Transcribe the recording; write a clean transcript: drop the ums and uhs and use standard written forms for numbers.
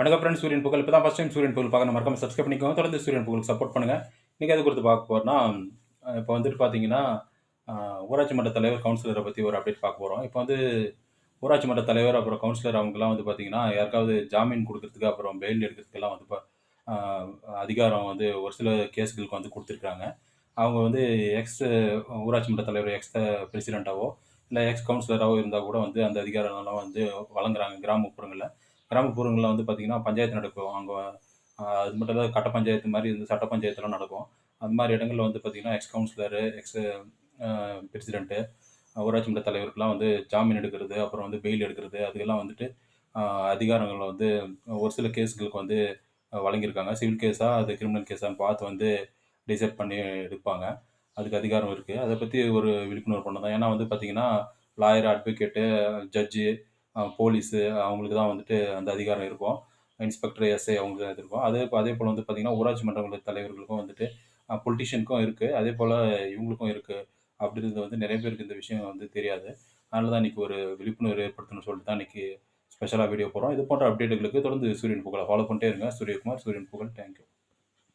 வணக்கம் ஃப்ரெண்ட்ஸ், சூரியன் புகழ். இப்போ தான் ஃபர்ஸ்ட் டைம் சூரியன் புகழ் பார்க்கணும், மறக்காம சப்ஸ்கிரைப் பண்ணிக்கோங்க. தொடர்ந்து சூரியன் புகழுக்கு சப்போர்ட் பண்ணுங்க. இன்னைக்கு எது குறித்து பார்க்க போறோம்னா, இப்போ வந்துட்டு பார்த்தீங்கன்னா, ஊராட்சி மன்ற தலைவர், கவுன்சிலரை பத்தி ஒரு அப்டேட் பார்க்க போறோம். இப்போ வந்து ஊராட்சி மன்ற தலைவர், அப்புறம் கவுன்சிலர் அவங்கலாம் வந்து பார்த்தீங்கன்னா, யாருக்காவது ஜாமீன் குடுக்கறதுக்கு, அப்புறம் பெயில் எடுக்கிறதுக்கெல்லாம் வந்து அ அதிகாரம் வந்து ஒரு சில கேஸ்களுக்கு வந்து குடுத்துருக்காங்க. அவங்க வந்து எக்ஸ் ஊராட்சி மன்ற தலைவர், எக்ஸ் பிரசிடென்ட்டாவோ, இல்ல எக்ஸ் கவுன்சிலராவோ இருந்தா கூட வந்து அந்த அதிகாரம்லாம் வந்து வழங்குறாங்க கிராமப்புறங்கள்ல. கிராமப்புறங்கள்ல வந்து பார்த்தீங்கன்னா, பஞ்சாயத்து நடக்கும். அங்க அது மட்டும் இல்ல, கட்ட பஞ்சாயத்து மாரி இந்த சட்ட பஞ்சாயத்துலாம் நடக்கும். அந்த மாரி இடங்கள்ல வந்து பார்த்தீங்கன்னா, எக்ஸ் கவுன்சிலரு, எக்ஸ் பிரசிடென்ட், ஊராட்சி மன்ற தலைவருக்குலாம் வந்து ஜாமீன் எடுக்கிறது, அப்புறம் வந்து பெயில் எடுக்கிறது, அதுக்கெல்லாம் வந்துட்டு அ அதிகாரங்கள வந்து ஒரு சில கேஸ்களுக்கு வந்து வழங்கியிருக்காங்க. சிவில் கேஸா, அது கிரிமினல் கேஸான்னு பார்த்து வந்து டிசைட் பண்ணி எடுப்பாங்க. அதுக்கு அதிகாரம் இருக்கு. அத பத்தி ஒரு விழிப்புணர்வு பண்ண தான். ஏன்னா வந்து பார்த்தீங்கன்னா, லாயர், அட்வொகேட்டு, ஜட்ஜு, போலீஸு அவங்களுக்கு தான் வந்துட்டு அந்த அதிகாரம் இருக்கும். இன்ஸ்பெக்டர், எஸ்ஐ அவங்களுக்கு தான் இது இருக்கும். அதேபோல வந்து பார்த்தீங்கன்னா, ஊராட்சி மன்ற தலைவர்களுக்கும் வந்துட்டு பொலிட்டீஷியனுக்கும் இருக்கு. அதேபோல இவங்களுக்கும் இருக்கு. அப்படின்றது வந்து நெறைய பேருக்கு இந்த விஷயம் வந்து தெரியாது. அதனால தான் இன்னைக்கு ஒரு விழிப்புணர்வு ஏற்படுத்தணும்னு சொல்லிட்டு தான் இன்னைக்கு ஸ்பெஷலா வீடியோ போடுறோம். இது போன்ற அப்டேட்டுகளுக்கு தொடர்ந்து சூரியன் புகழ ஃபாலோ பண்ணிட்டே இருங்க. சூரியகுமார், சூரியன் புகழ். Thank you.